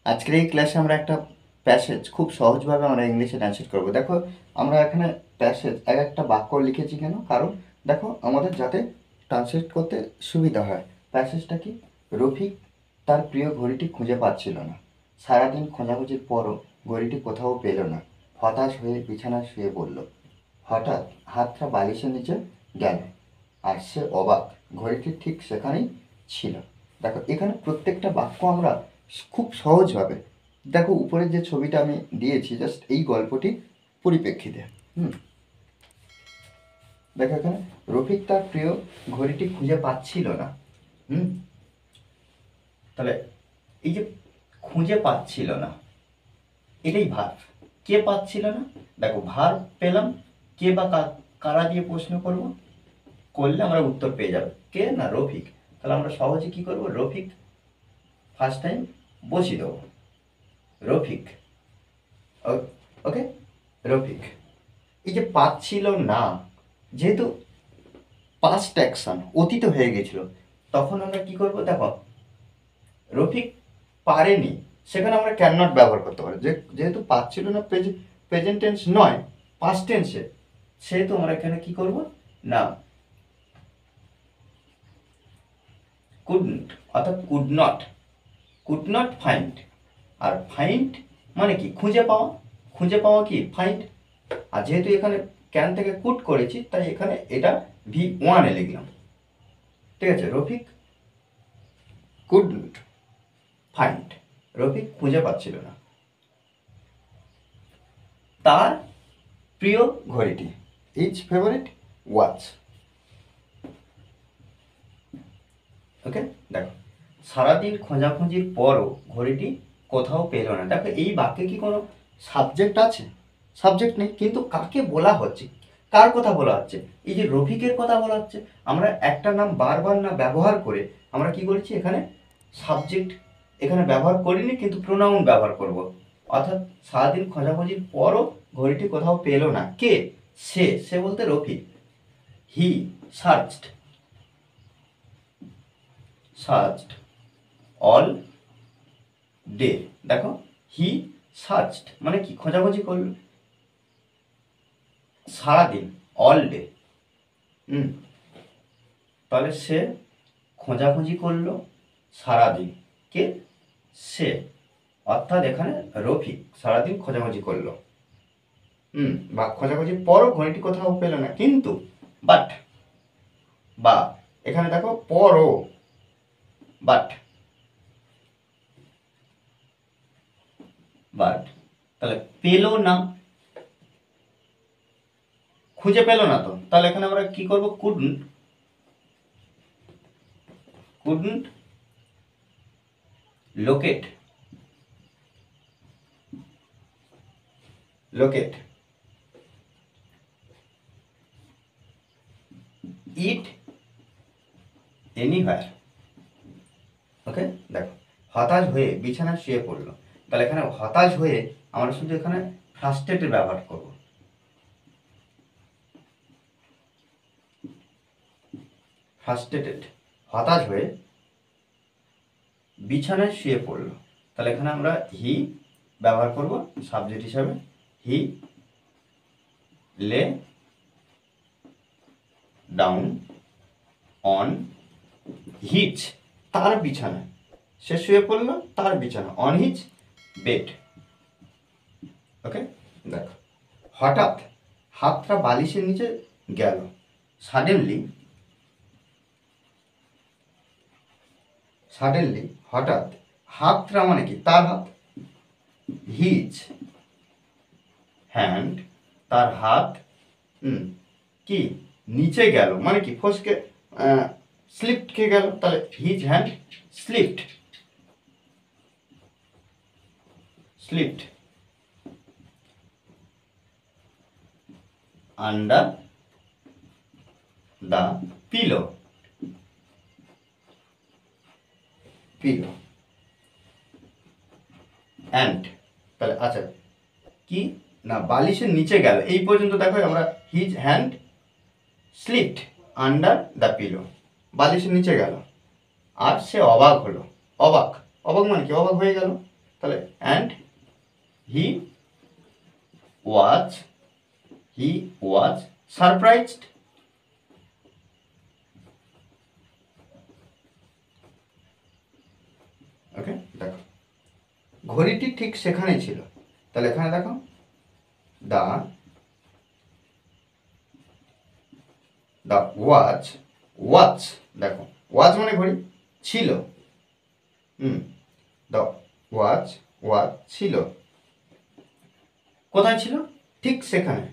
আজকের এই ক্লাসে আমরা একটা প্যাসেজ খুব সহজভাবে আমরা ইংলিশে ট্রান্সলেট করব। দেখো আমরা এখানে প্যাসেজ একটা বাক্য লিখেছি কেন? কারণ দেখো আমাদের যাতে ট্রান্সলেট করতে সুবিধা হয়। প্যাসেজটা কি? রফিক তার প্রিয় ঘড়িটি খুঁজে পাচ্ছিল না। সারাদিন খোঁজাখুঁজির পরও ঘড়িটি কোথাও পেল না। হতাশ হয়ে বিছানায় শুয়ে পড়ল। হঠাৎ হাতটা বালিশের নিচে গেল আর সে অবাক, ঘড়িটি ঠিক সেখানেই ছিল। দেখো এখানে প্রত্যেকটা বাক্য আমরা খুব সহজভাবে, দেখো উপরে যে ছবিটা আমি দিয়েছি জাস্ট এই গল্পটির পরিপ্রেক্ষিতে। দেখো এখানে রফিক তার প্রিয় ঘড়িটি খুঁজে পাচ্ছিল না। তাহলে এই যে খুঁজে পাচ্ছিল না, এটাই ভার্ব। কে পাচ্ছিল না? দেখো ভার্ব পেলাম, কে বা কারা দিয়ে প্রশ্ন করব, করলে আমরা উত্তর পেয়ে যাব। কে না? রফিক। তাহলে আমরা সহজে কি করব? রফিক ফার্স্ট টাইম বসিয়ে দেবো। রফিক, ওকে, রফিক। এই যে পাচ্ছিল না, যেহেতু পাস্ট অ্যাকশন অতীত হয়ে গেছিল, তখন আমরা কি করব? দেখো রফিক পারেনি, সেখানে আমরা ক্যান নট ব্যবহার করতে পারি। যেহেতু পাচ্ছিল না প্রেজেন্ট টেন্স নয়, পাস্ট টেন্সে, সেহেতু আমরা এখানে কি করব না কুডন্ট অর্থাৎ কুড নট ফাইন্ড। আর ফাইন্ড মানে কি? খুঁজে পাওয়া। খুঁজে পাওয়া কি? ফাইন্ড। আর যেহেতু এখানে ক্যান থেকে কুড করেছি, তাই এখানে এটা V1 লিখলাম। ঠিক আছে? রফিক কুডন্ট ফাইন্ড, রফিক খুঁজে পাচ্ছিল না তার প্রিয় ঘড়িটি, ইজ ফেভারিট ওয়াচ। ওকে, দেখো সারাদিন খোঁজাখুঁজির পরও ঘড়িটি কোথাও পেল না। দেখো এই বাক্যে কি কোনো সাবজেক্ট আছে? সাবজেক্ট নেই, কিন্তু কাকে বলা হচ্ছে, কার কথা বলা হচ্ছে? এই যে রফিকের কথা বলা হচ্ছে। আমরা একটা নাম বারবার না ব্যবহার করে আমরা কি করেছি? এখানে সাবজেক্ট এখানে ব্যবহার করিনি, কিন্তু প্রোনাউন ব্যবহার করব। অর্থাৎ সারাদিন খোঁজাখুঁজির পরও ঘড়িটি কোথাও পেল না। কে? সে বলতে রফিক। হি সার্চড অল ডে। দেখো হি সার্চড মানে কি? খোঁজাখুঁজি করল সারাদিন, অল ডে। তাহলে সে খোঁজাখুঁজি করলো সারাদিন। কে? সে, অর্থাৎ এখানে রফিক সারাদিন খোঁজাখুঁজি করলো। বা খোঁজাখুঁজির পরও ঘড়িটি কোথাও পেল না, কিন্তু বাট বা এখানে দেখো পরও বাট তাহলে পেল না, খুঁজে পেল না। তো তাহলে এখানে আমরা কি করব? কুডন্ট লোকেট ইট এনিওয়্যার। ওকে, দেখো হতাশ হয়ে বিছানায় শুয়ে পড়লো। তাহলে এখানে হতাশ হয়ে আমরা শুধু এখানে ফ্রাস্ট্রেটেড ব্যবহার করব। ফ্রাস্ট্রেটেড, হতাশ হয়ে বিছানায় শুয়ে পড়লো। তাহলে এখানে আমরা হি ব্যবহার করব সাবজেক্ট হিসাবে। হি লে ডাউন অন হিজ, তার বিছানায়। সে শুয়ে পড়লো তার বিছানা, অন হিজ বেড। ওকে, দেখো হঠাৎ হাতটা বালিশের নিচে গেল। সাডেনলি হঠাৎ, হাতটা মানে কি? তার হাত। হিজ হ্যান্ড, তার হাত কি? নিচে গেল মানে কি? ফসকে স্লিপ খেয়ে গেল। তাহলে his hand slipped under the pillow. And তাহলে আচ্ছা কি না? বালিশের নিচে গেল। এই পর্যন্ত দেখো আমরা his hand slipped under the pillow, বালিশের নিচে গেল। আর সে অবাক হলো। অবাক মানে কি? অবাক হয়ে গেল। তাহলে অ্যান্ড হি ওয়াজ সারপ্রাইজড। ওকে, দেখো ঘড়িটি ঠিক সেখানে ছিল, তাহলে এখানে দেখো দা ওয়াচ, দেখো ওয়াচ মানে ঘড়ি, ছিল, দা ওয়াচ ছিল, কোথায় ছিল? ঠিক সেখানে।